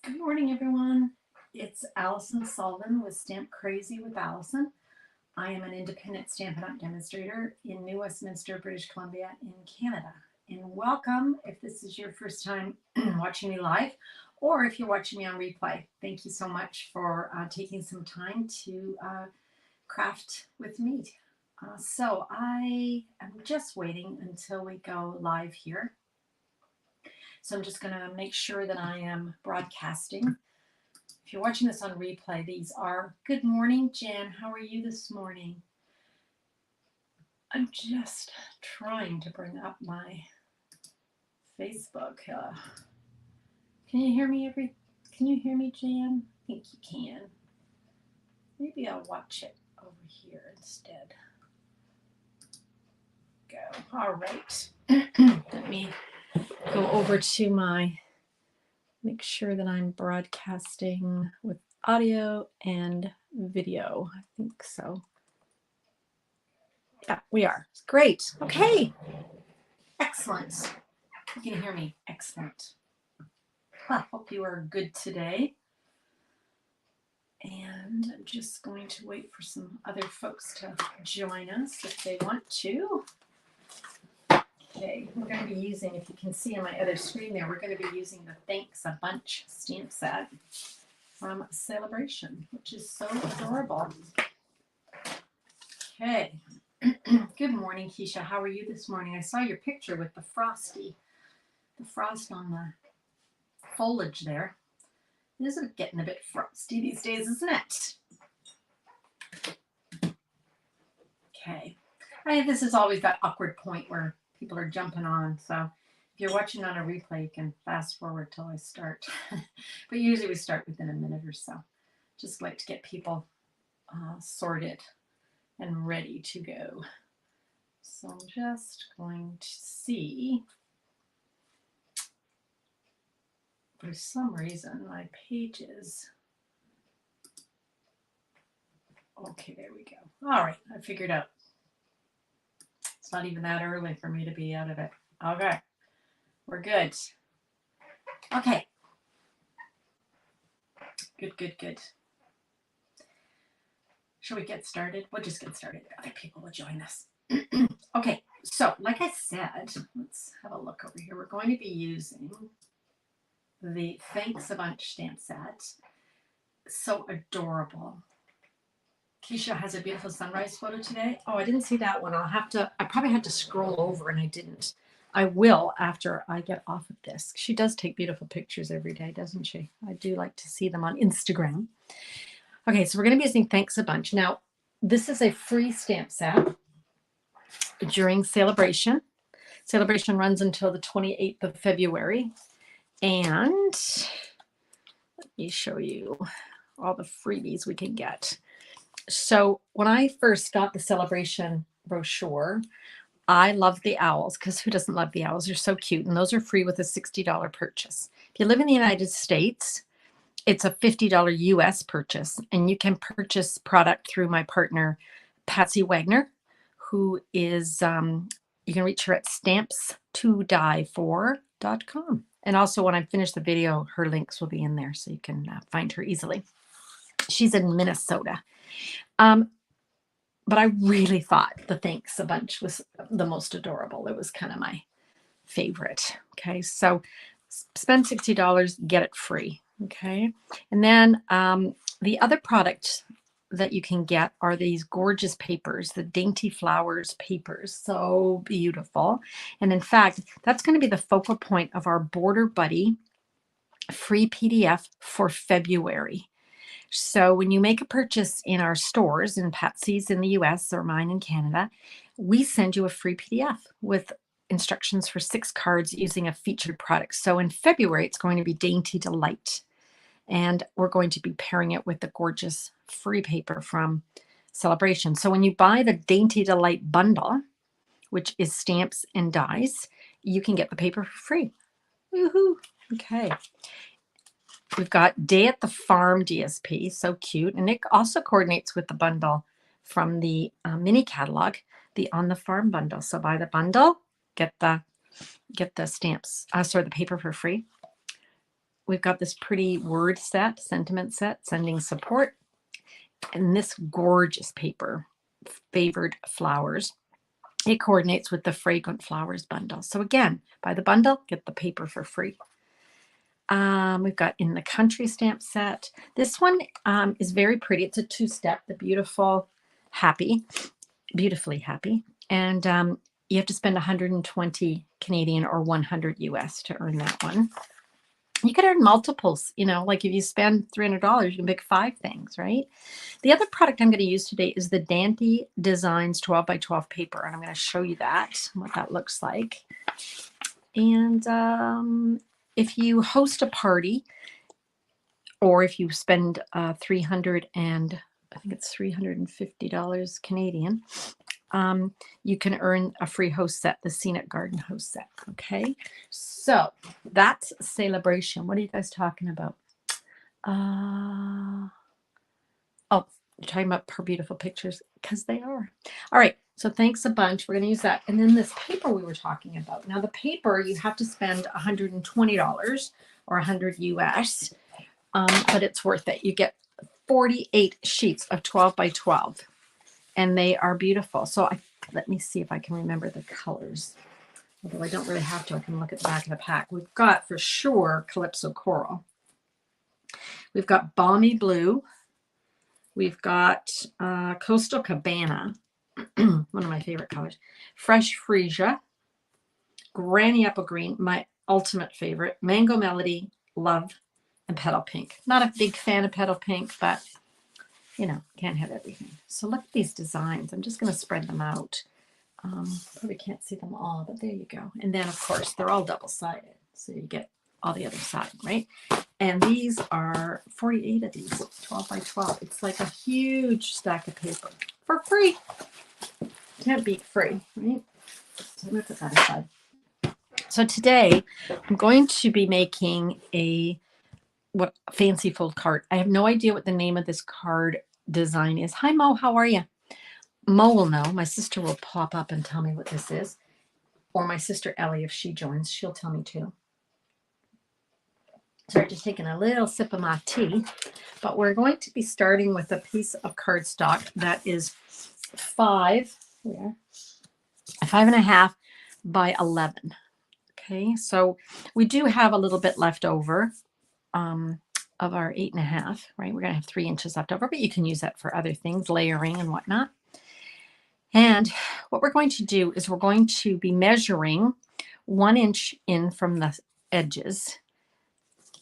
Good morning, everyone. It's Alison Sullivan with Stamp Crazy with Alison. I am an independent Stampin' Up! Demonstrator in New Westminster, British Columbia in Canada. And welcome if this is your first time watching me live or if you're watching me on replay. Thank you so much for taking some time to craft with me. So I am just waiting until we go live here. So I'm just going to make sure that I am broadcasting. If you're watching this on replay, these are, good morning, Jan. How are you this morning? I'm just trying to bring up my Facebook. Can you hear me, Can you hear me, Jan? I think you can. Maybe I'll watch it over here instead. Go. All right. Let me go over to make sure that I'm broadcasting with audio and video. I think so. Yeah, we are. Great. Okay. Excellent. You can hear me. Excellent. I hope you are good today. And I'm just going to wait for some other folks to join us if they want to. Okay, we're going to be using, if you can see on my other screen there, we're going to be using the Thanks a Bunch stamp set from Sale-a-bration, which is so adorable. Okay. Good morning, Keisha. How are you this morning? I saw your picture with the frost on the foliage there. It is getting a bit frosty these days, isn't it? Okay. This is always that awkward point where people are jumping on. So if you're watching on a replay, you can fast forward till I start. But usually we start within a minute or so. Just like to get people sorted and ready to go. So I'm just going to see. For some reason, my pages. Okay, there we go. All right, I figured out. It's not even that early for me to be out of it. Okay, we're good. Okay. Good. Shall we get started? We'll just get started. Other people will join us. Okay, so like I said, let's have a look over here. We're going to be using the Thanks a Bunch stamp set. So adorable. Keisha has a beautiful sunrise photo today. Oh, I didn't see that one. I probably had to scroll over and I didn't. I will after I get off of this. She does take beautiful pictures every day, doesn't she? I do like to see them on Instagram. Okay, so we're going to be using Thanks a Bunch. Now, this is a free stamp set during Sale-a-bration. Sale-a-bration runs until the 28th of February. And let me show you all the freebies we can get. So when I first got the Sale-a-bration brochure, I loved the owls because who doesn't love the owls? They're so cute. And those are free with a $60 purchase. If you live in the United States, it's a $50 US purchase. And you can purchase product through my partner, Patsy Wagner, who is, you can reach her at stamps2diefor.com. And also when I finish the video, her links will be in there so you can find her easily. She's in Minnesota. But I really thought the Thanks a Bunch was the most adorable. It was kind of my favorite. Okay, so spend $60, get it free. Okay, and then the other product that you can get are these gorgeous papers, the Dainty Flowers papers. So beautiful. And in fact, that's going to be the focal point of our Border Buddy free PDF for February. So when you make a purchase in our stores, in Patsy's in the US or mine in Canada, we send you a free PDF with instructions for 6 cards using a featured product. So in February, it's going to be Dainty Delight. And we're going to be pairing it with the gorgeous free paper from Sale-a-bration. So when you buy the Dainty Delight bundle, which is stamps and dies, you can get the paper for free. Woohoo! Okay. We've got Day at the Farm DSP, so cute. And it also coordinates with the bundle from the mini catalog, the On the Farm bundle. So buy the bundle, get the stamps, the paper for free. we've got this pretty word set, sentiment set, sending support, and this gorgeous paper, Favored Flowers. It coordinates with the Fragrant Flowers bundle. So again, buy the bundle, get the paper for free. We've got In the Country stamp set. This one is very pretty. It's a 2-step, the beautiful, happy, beautifully happy. And you have to spend 120 Canadian or 100 US to earn that one. You could earn multiples, you know, like if you spend $300, you can pick 5 things, right? The other product I'm going to use today is the Dante Designs 12 by 12 paper. And I'm going to show you that, what that looks like. And if you host a party, or if you spend $350 Canadian, you can earn a free host set, the Scenic Garden host set. Okay, so that's Sale-a-bration. What are you guys talking about? Oh, you're talking about her beautiful pictures, because they are. All right, so thanks a bunch. We're going to use that. And then this paper we were talking about. Now the paper, you have to spend $120 or 100 US, but it's worth it. You get 48 sheets of 12 by 12. And they are beautiful. So let me see if I can remember the colors. Although I don't really have to, I can look at the back of the pack. We've got for sure Calypso Coral. We've got Balmy Blue. We've got Coastal Cabana, one of my favorite colors. Fresh Freesia, Granny Apple Green, my ultimate favorite. Mango Melody, Love, and Petal Pink. Not a big fan of Petal Pink, but you know, can't have everything. So look at these designs. I'm just going to spread them out. Probably can't see them all, but there you go. And then, of course, they're all double-sided. So you get all the other side, right? And these are 48 of these, 12 by 12. It's like a huge stack of paper for free. Can't beat free, right? So I'm going to put that aside. So today, I'm going to be making a fancy fold card. I have no idea what the name of this card design is. Hi, Mo. How are you? Mo will know. My sister will pop up and tell me what this is. Or my sister Ellie, if she joins, she'll tell me too. Sorry, just taking a little sip of my tea. But we're going to be starting with a piece of cardstock that is 5.5 by 11. Okay, so we do have a little bit left over. Of our 8.5, right? We're going to have 3 inches left over, but you can use that for other things, layering and whatnot. And what we're going to do is we're going to be measuring 1 inch in from the edges.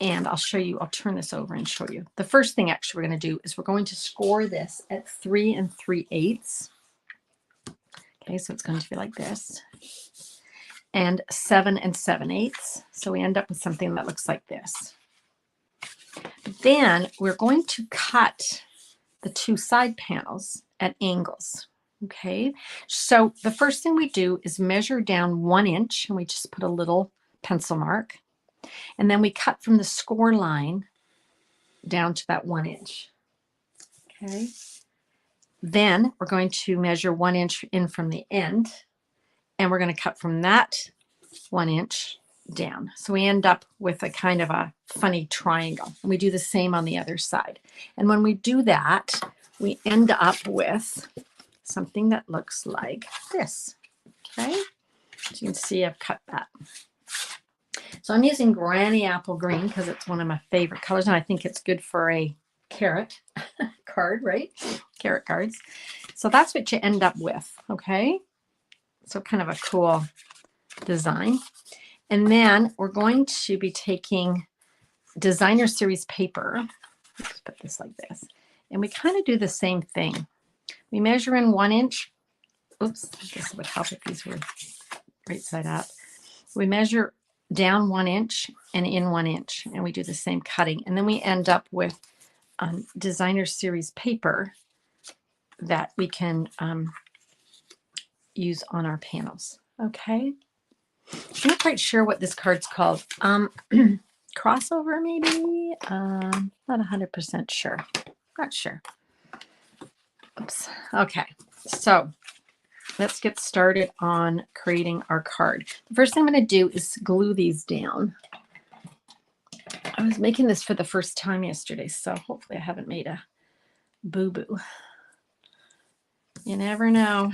And I'll show you, I'll turn this over and show you. The first thing actually we're going to do is we're going to score this at 3 3/8. Okay, so it's going to be like this. And 7 7/8. So we end up with something that looks like this. Then we're going to cut the 2 side panels at angles. Okay, so the first thing we do is measure down 1 inch, and we just put a little pencil mark. And then we cut from the score line down to that 1 inch. Okay, then we're going to measure 1 inch in from the end, and we're going to cut from that 1 inch down. So we end up with a kind of a funny triangle. And we do the same on the other side. And when we do that, we end up with something that looks like this. Okay, so you can see I've cut that. So I'm using Granny Apple Green because it's one of my favorite colors, and I think it's good for a carrot card, right? Carrot cards. So that's what you end up with. Okay, so kind of a cool design. And then we're going to be taking designer series paper. Let's put this like this. And we kind of do the same thing. We measure in 1 inch. Oops, this would help if these were right side up. We measure down 1 inch and in 1 inch, and we do the same cutting. And then we end up with designer series paper that we can use on our panels. Okay. I'm not quite sure what this card's called. Crossover, maybe? Not 100% sure. Not sure. Oops. Okay. So let's get started on creating our card. The first thing I'm going to do is glue these down. I was making this for the first time yesterday, so hopefully I haven't made a boo-boo. You never know.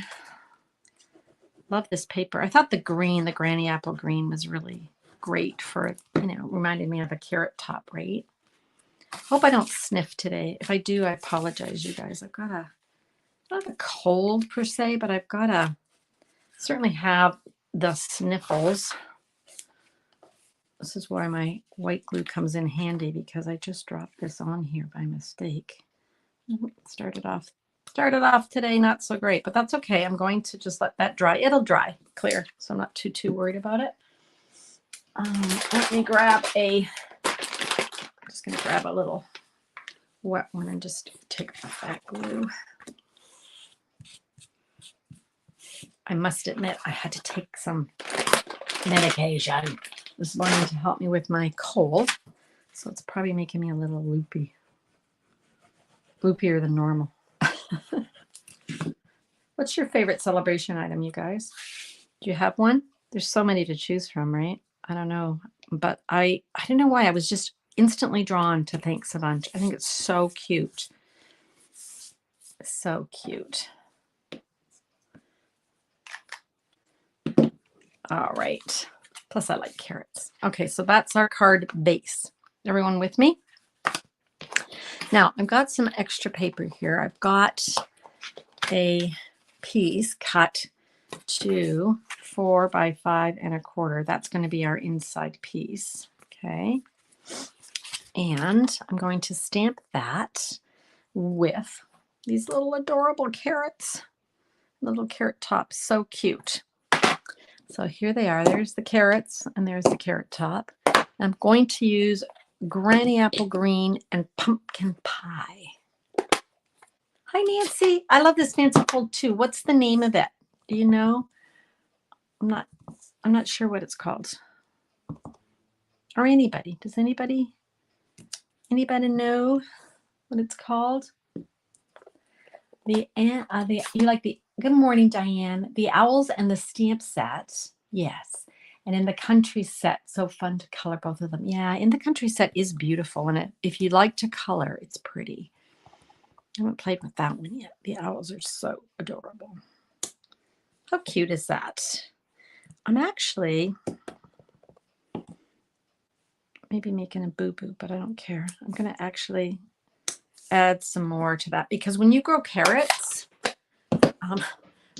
Love this paper. I thought the green, the granny apple green, was really great for, reminded me of a carrot top, right? Hope I don't sniff today. If I do, I apologize, you guys. I've got not a cold per se, but I've got certainly have the sniffles. This is why my white glue comes in handy, because I just dropped this on here by mistake. Started off today not so great, but that's okay. I'm going to just let that dry. It'll dry clear, so I'm not too worried about it. Let me grab I'm just going to grab a little wet one and just take off that glue. I must admit I had to take some medication this morning to help me with my cold, so it's probably making me a little loopy. Loopier than normal. What's your favorite celebration item, you guys? Do you have one? There's so many to choose from, right? I don't know, but I don't know why I was just instantly drawn to Thanks a Bunch. I think it's so cute. So cute. All right. Plus I like carrots. Okay, so that's our card base. Everyone with me? Now, I've got some extra paper here. I've got a piece cut to 4 by 5 1/4. That's going to be our inside piece. Okay. And I'm going to stamp that with these little adorable carrots. Little carrot tops. So cute. So here they are. There's the carrots and there's the carrot top. I'm going to use granny apple green and pumpkin pie. Hi, Nancy. I love this fancy fold too. What's the name of it? Do you know? I'm not sure what it's called. Or anybody. Does anybody know what it's called? You like the Good morning, Diane. The owls and the stamp set. Yes. And in the country set, so fun to color both of them. Yeah, in the country set is beautiful. And if you like to color, it's pretty. I haven't played with that one yet. The owls are so adorable. How cute is that? I'm actually maybe making a boo-boo, but I don't care. I'm going to actually add some more to that, because when you grow carrots,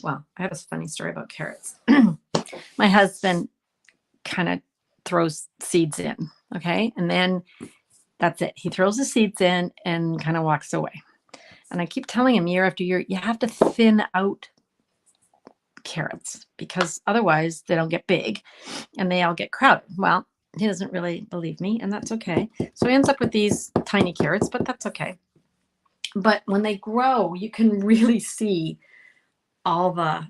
well, I have a funny story about carrots. My husband kind of throws seeds in, okay? And then that's it. He throws the seeds in and kind of walks away. And I keep telling him year after year, you have to thin out carrots, because otherwise they don't get big and they all get crowded. Well, he doesn't really believe me, and that's okay. So he ends up with these tiny carrots, but that's okay. But when they grow, you can really see all the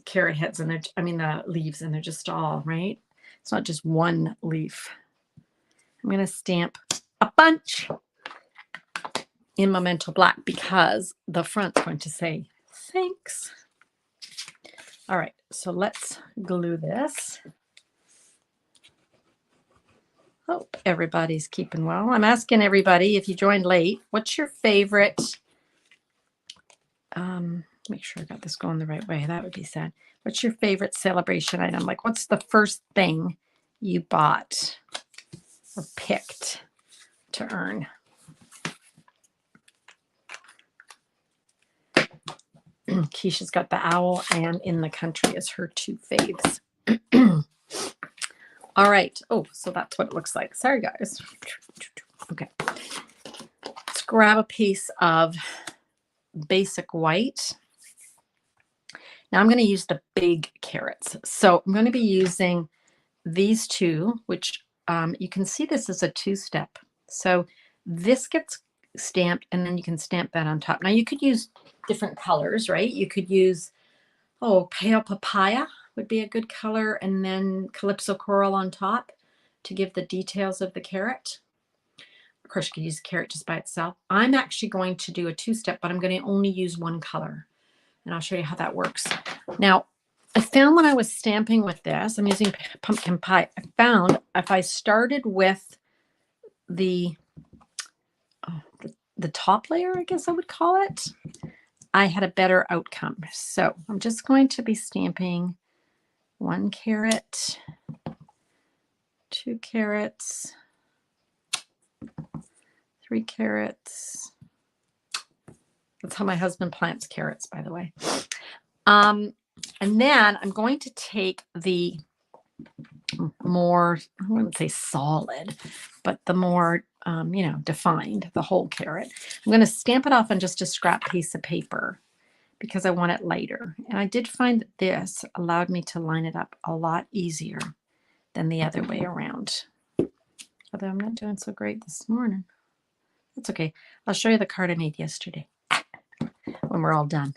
carrot heads and the leaves, and they're just all right. It's not just one leaf. I'm going to stamp a bunch in Memento Black, because the front's going to say thanks. All right, so let's glue this. Hope everybody's keeping well. I'm asking everybody, if you joined late, what's your favorite? Make sure I got this going the right way. That would be sad. What's your favorite celebration item? Like, what's the first thing you bought or picked to earn? Keisha's got the owl and in the country as her two faves. All right. Oh, so that's what it looks like. Sorry, guys. Okay. Let's grab a piece of basic white. Now I'm going to use the big carrots. So I'm going to be using these two, which you can see this is a two-step. So this gets stamped, and then you can stamp that on top. Now you could use different colors, right? You could use, pale papaya would be a good color, and then calypso coral on top to give the details of the carrot. Of course, you could use the carrot just by itself. I'm actually going to do a two-step, but I'm going to only use one color, and I'll show you how that works. Now, I found when I was stamping with this, I'm using pumpkin pie, I found if I started with the top layer, I guess I would call it, I had a better outcome. So I'm just going to be stamping 1 carat, 2 carats, 3 carats. That's how my husband plants carrots, by the way. And then I'm going to take the more, I wouldn't say solid, but the more, defined, the whole carrot. I'm going to stamp it off on just a scrap piece of paper because I want it lighter. And I did find that this allowed me to line it up a lot easier than the other way around. Although I'm not doing so great this morning. That's okay. I'll show you the card I made yesterday when we're all done.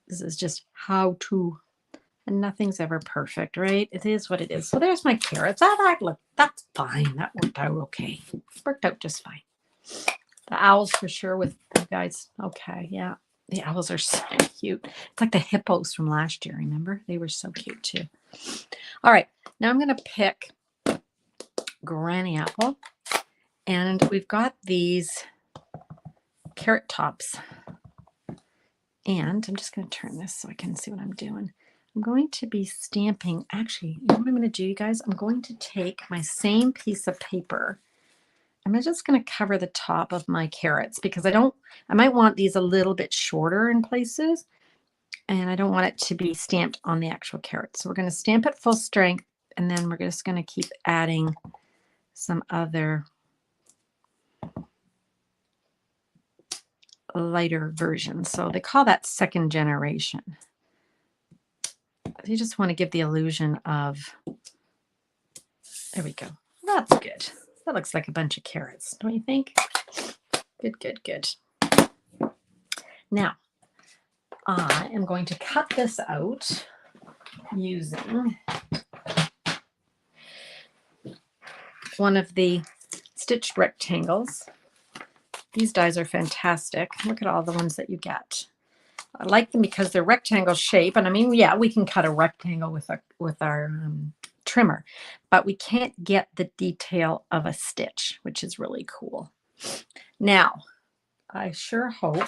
This is just how to, and nothing's ever perfect, right? It is what it is. So there's my carrots. That's fine. That worked out okay. Worked out just fine. The owls for sure with you guys. Okay, yeah. The owls are so cute. It's like the hippos from last year, remember? They were so cute too. All right, now I'm going to pick Granny Apple. And we've got these carrot tops. And I'm just going to turn this so I can see what I'm doing. I'm going to be stamping, actually, you know what I'm going to do, you guys? I'm going to take my same piece of paper. I'm just going to cover the top of my carrots because I might want these a little bit shorter in places. And I don't want it to be stamped on the actual carrot. So we're going to stamp it full strength. And then we're just going to keep adding some other lighter version. So they call that 2nd generation. You just want to give the illusion of, there we go. That's good. That looks like a bunch of carrots, don't you think? Good, good, good. Now, I am going to cut this out using one of the stitched rectangles. These dies are fantastic. Look at all the ones that you get. I like them because they're rectangle shape. And I mean, yeah, we can cut a rectangle with our trimmer, but we can't get the detail of a stitch, which is really cool. Now, I sure hope,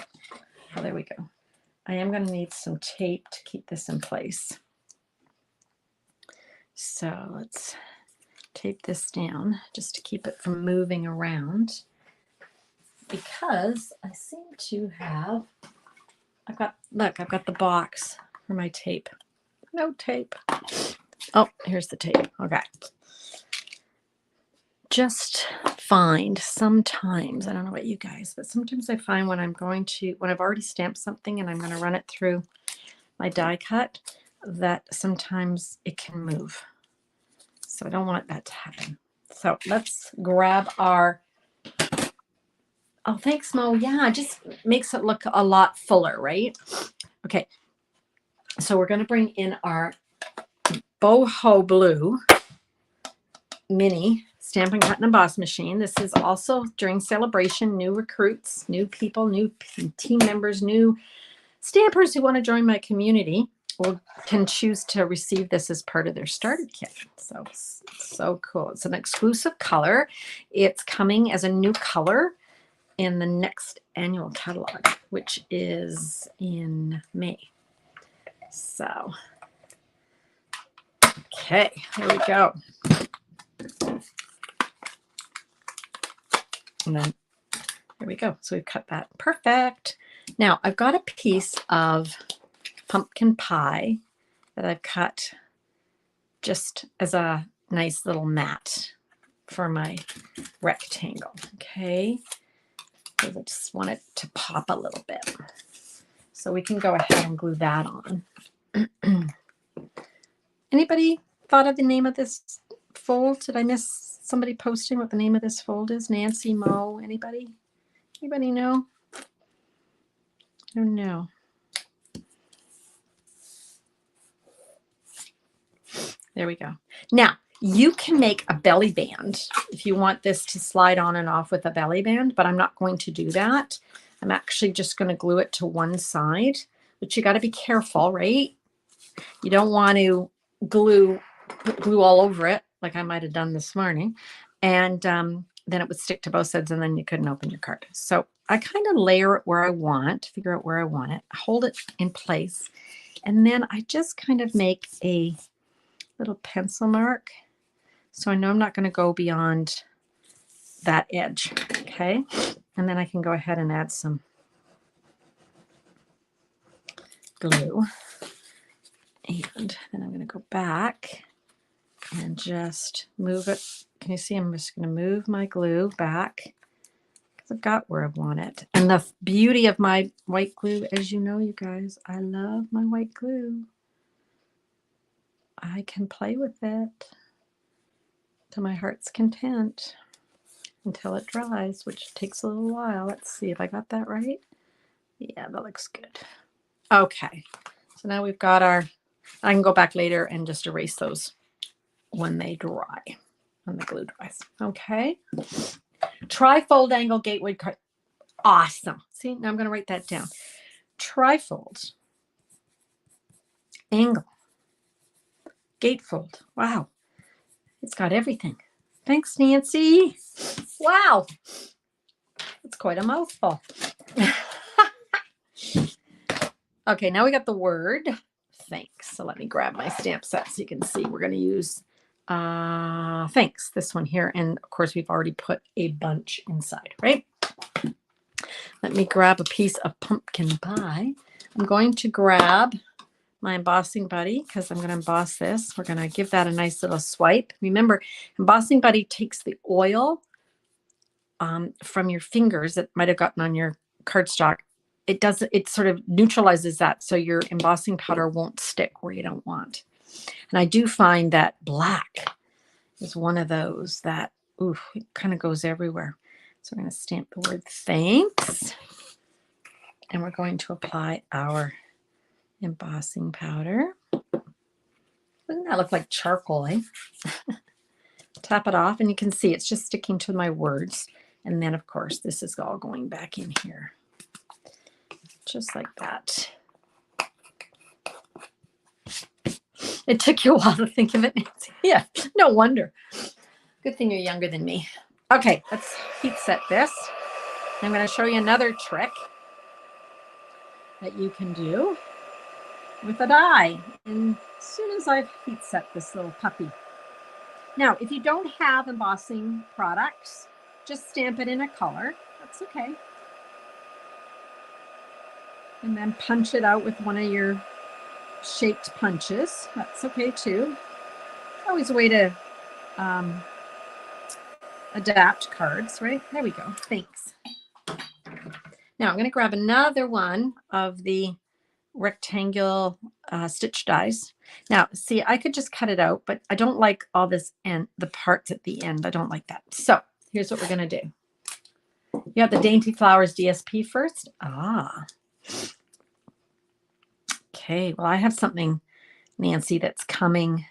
oh, there we go. I am going to need some tape to keep this in place. So let's tape this down just to keep it from moving around. Because I seem to have, I've got the box for my tape. No tape. Oh, here's the tape. Okay. Just find sometimes, I don't know about you guys, but sometimes I find when I've already stamped something and I'm going to run it through my die cut, that sometimes it can move. So I don't want that to happen. So let's grab our, oh, thanks, Mo. Yeah, it just makes it look a lot fuller, right? Okay. So we're going to bring in our Boho Blue mini Stampin' Cut and Emboss machine. This is also during Sale-a-bration, new recruits, new people, new team members, new stampers who want to join my community can choose to receive this as part of their starter kit. So cool. It's an exclusive color. It's coming as a new color in the next annual catalog, which is in May. So, okay, here we go. And then there we go. So we've cut that. Perfect. Now I've got a piece of pumpkin pie that I've cut just as a nice little mat for my rectangle. Okay. Because I just want it to pop a little bit. So we can go ahead and glue that on. Anybody thought of the name of this fold? Did I miss somebody posting what the name of this fold is? Nancy, Mo, anybody? Anybody know? I don't know. There we go. Now, you can make a belly band if you want this to slide on and off with a belly band, but I'm not going to do that. I'm actually just going to glue it to one side, which you got to be careful, right? You don't want to put glue all over it like I might have done this morning. And then it would stick to both sides and then you couldn't open your card. So I kind of layer it where I want, figure out where I want it, hold it in place, and then I just kind of make a little pencil mark. So I know I'm not going to go beyond that edge. Okay. And then I can go ahead and add some glue. And then I'm going to go back and just move it. Can you see I'm just going to move my glue back because I've got where I want it. And the beauty of my white glue, as you know, you guys, I love my white glue. I can play with it to my heart's content until it dries, which takes a little while. Let's see if I got that right. Yeah, that looks good. Okay, so now we've got our, I can go back later and just erase those when they dry, when the glue dries. Okay, trifold angle gateway card. Awesome. See, now I'm going to write that down. Trifold angle gatefold. Wow, it's got everything. Thanks, Nancy. Wow, it's quite a mouthful. Okay, now we got the word thanks. So let me grab my stamp set so you can see. We're going to use thanks, this one here. And of course, we've already put a bunch inside, right? Let me grab a piece of pumpkin pie. I'm going to grab my embossing buddy because I'm going to emboss this. We're going to give that a nice little swipe. Remember, embossing buddy takes the oil from your fingers that might have gotten on your cardstock. It does, it sort of neutralizes that so your embossing powder won't stick where you don't want. And I do find that black is one of those that, ooh, it kind of goes everywhere. So we're going to stamp the word thanks. And we're going to apply our embossing powder. Doesn't that look like charcoal, eh? Tap it off and you can see it's just sticking to my words. And then, of course, this is all going back in here. Just like that. It took you a while to think of it, Nancy. Yeah, no wonder. Good thing you're younger than me. Okay, let's heat set this. I'm going to show you another trick that you can do with a die. And as soon as I've heat set this little puppy. Now, if you don't have embossing products, just stamp it in a color. That's okay. And then punch it out with one of your shaped punches. That's okay too. Always a way to adapt cards, right? There we go. Thanks. Now I'm going to grab another one of the rectangular stitch dies. Now, see, I could just cut it out, but I don't like all this and the parts at the end. I don't like that. So here's what we're going to do. You have the Dainty Flowers DSP first. Okay, well, I have something, Nancy, that's coming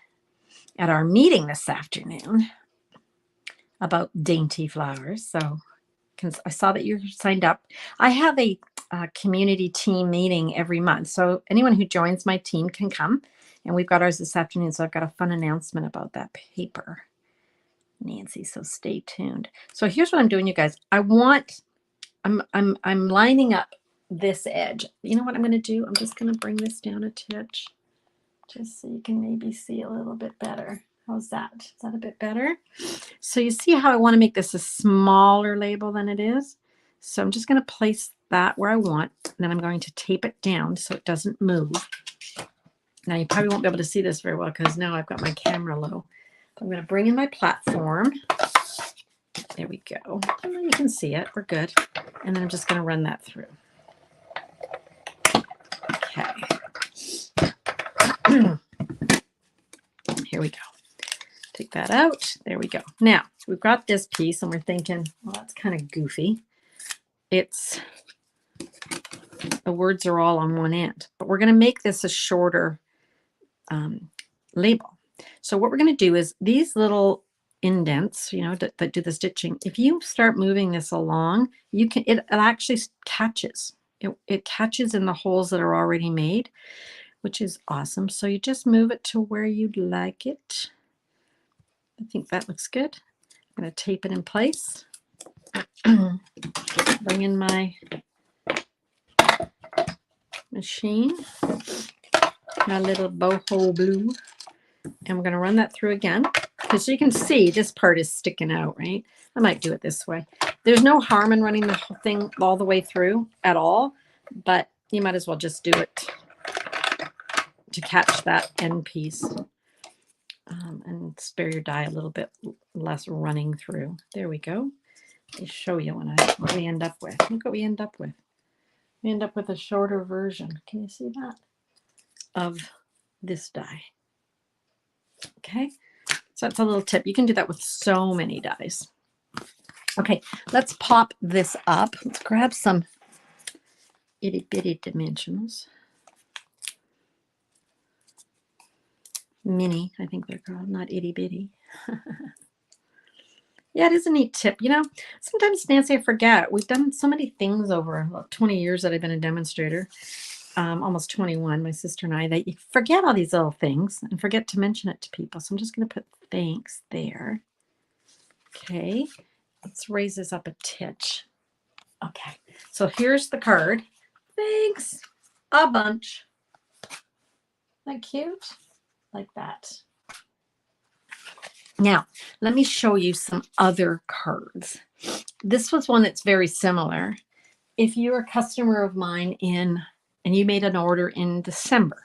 at our meeting this afternoon about Dainty Flowers. So I saw that you signed up. I have a community team meeting every month. So anyone who joins my team can come. And we've got ours this afternoon. So I've got a fun announcement about that paper, Nancy. So stay tuned. So here's what I'm doing, you guys. I'm lining up this edge. You know what I'm going to do? I'm just going to bring this down a touch just so you can maybe see a little bit better. How's that? Is that a bit better? So you see how I want to make this a smaller label than it is. So I'm just going to place that where I want. And then I'm going to tape it down so it doesn't move. Now you probably won't be able to see this very well because now I've got my camera low. I'm going to bring in my platform. There we go. And then you can see it. We're good. And then I'm just going to run that through. Okay. Here we go. Take that out. There we go. Now, we've got this piece and we're thinking, well, that's kind of goofy. It's, the words are all on one end, but we're going to make this a shorter label. So what we're going to do is these little indents, you know, that do the stitching, if you start moving this along, you can, it actually catches. It catches in the holes that are already made, which is awesome. So you just move it to where you'd like it. I think that looks good. I'm going to tape it in place. Bring in my machine, my little boho blue, and we're going to run that through again. Because you can see this part is sticking out, right? I might do it this way. There's no harm in running the whole thing all the way through at all, but you might as well just do it to catch that end piece and spare your dye a little bit less running through. There we go. Let me show you what we end up with. Look what we end up with. We end up with a shorter version. Can you see that? Of this dye. Okay. So that's a little tip. You can do that with so many dyes. Okay, let's pop this up. Let's grab some itty bitty dimensionals. Mini, I think they're called, not itty bitty. Yeah, it is a neat tip. You know, sometimes, Nancy, I forget. We've done so many things over about 20 years that I've been a demonstrator. Almost 21, my sister and I, that you forget all these little things and forget to mention it to people. So I'm just going to put thanks there. Okay, let's raise this up a titch. Okay, so here's the card. Thanks a bunch. Isn't that cute? Like that. Now, let me show you some other cards. This was one that's very similar. If you're a customer of mine and you made an order in December,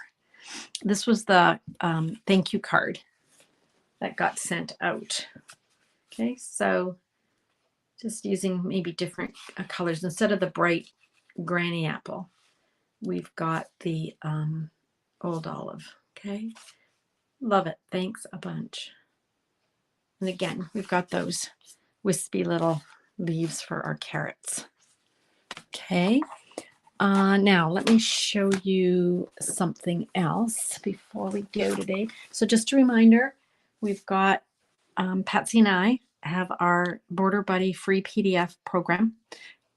this was the thank you card that got sent out. Okay, so just using maybe different colors. Instead of the bright granny apple, we've got the old olive. Okay, love it. Thanks a bunch. And again, we've got those wispy little leaves for our carrots. Okay, now let me show you something else before we go today. So just a reminder, we've got Patsy and I have our Border Buddy free PDF program.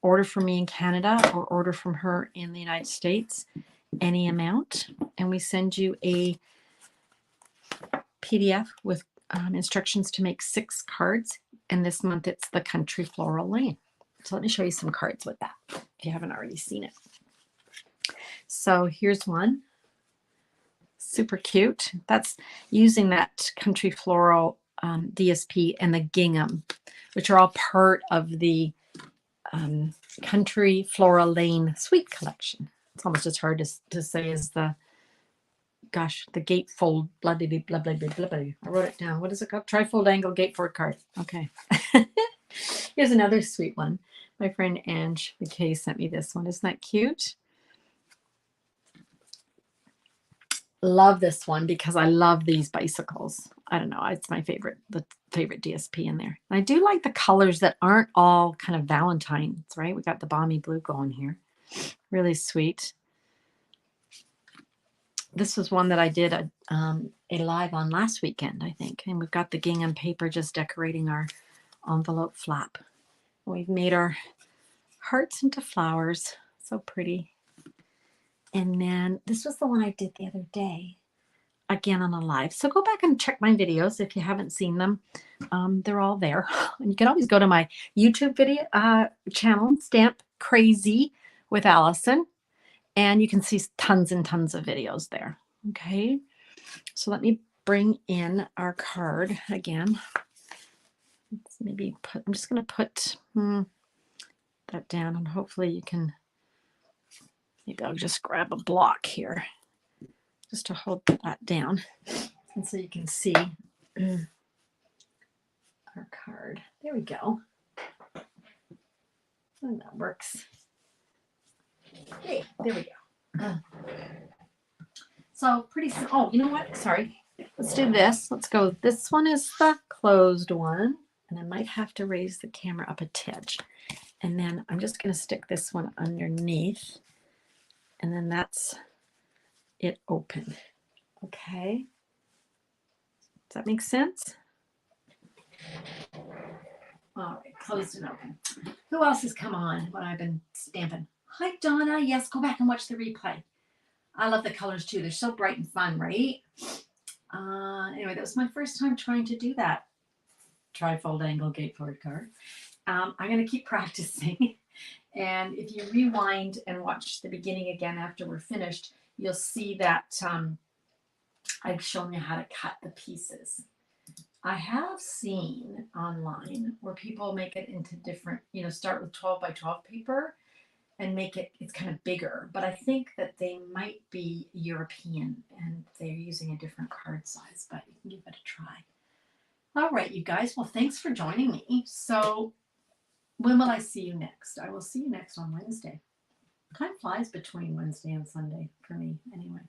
Order from me in Canada or order from her in the United States, any amount, and we send you a PDF with instructions to make 6 cards. And this month it's the Country Floral Lane. So let me show you some cards with that if you haven't already seen it. So here's one. Super cute. That's using that Country Floral DSP and the gingham, which are all part of the Country Floral Lane Sweet Collection. It's almost as hard to say as the, gosh, the gatefold, blah, blah, blah, blah, blah, blah, blah. I wrote it down. What is it called? Trifold angle gatefold card. Okay. Here's another sweet one. My friend Ange McKay sent me this one. Isn't that cute? Love this one because I love these bicycles. I don't know. It's my favorite, the favorite DSP in there. And I do like the colors that aren't all kind of Valentine's, right? We got the balmy blue going here. Really sweet. This was one that I did a live on last weekend, I think. And we've got the gingham paper just decorating our envelope flap. We've made our hearts into flowers. So pretty. And then this was the one I did the other day, again on a live. So go back and check my videos if you haven't seen them. They're all there. And you can always go to my YouTube video channel, Stamp Crazy with Alison. And you can see tons and tons of videos there. Okay. So let me bring in our card again. Let's maybe put, I'm just going to put that down and hopefully you can, maybe I'll just grab a block here just to hold that down. And so you can see our card. There we go. And that works. Hey, there we go. So pretty soon. Oh, you know what? Sorry. Let's do this. Let's go. This one is the closed one. And I might have to raise the camera up a titch. And then I'm just going to stick this one underneath. And then that's it open. Okay. Does that make sense? All right. Closed and open. Who else has come on when I've been stamping? Hi, Donna. Yes, go back and watch the replay. I love the colors too. They're so bright and fun, right? Anyway, that was my first time trying to do that. trifold angle gatefold card. I'm going to keep practicing. And if you rewind and watch the beginning again after we're finished, you'll see that I've shown you how to cut the pieces. I have seen online where people make it into different, start with 12 by 12 paper and make it's kind of bigger. But I think that they might be European and they're using a different card size, but you can give it a try. All right, you guys. Well, thanks for joining me. So when will I see you next? I will see you next on Wednesday. Time flies between Wednesday and Sunday for me anyway.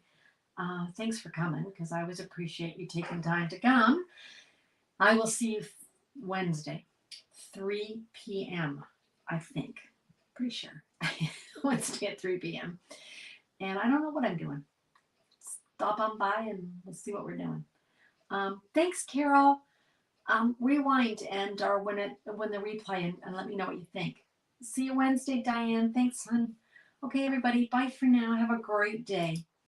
Thanks for coming because I always appreciate you taking time to come. I will see you Wednesday, 3 p.m., I think. Pretty sure. Wednesday at 3 p.m. And I don't know what I'm doing. Stop on by and we'll see what we're doing. Thanks, Carol. Rewind and or when the replay and let me know what you think. See you Wednesday, Diane. Thanks, hon. Okay, everybody. Bye for now. Have a great day.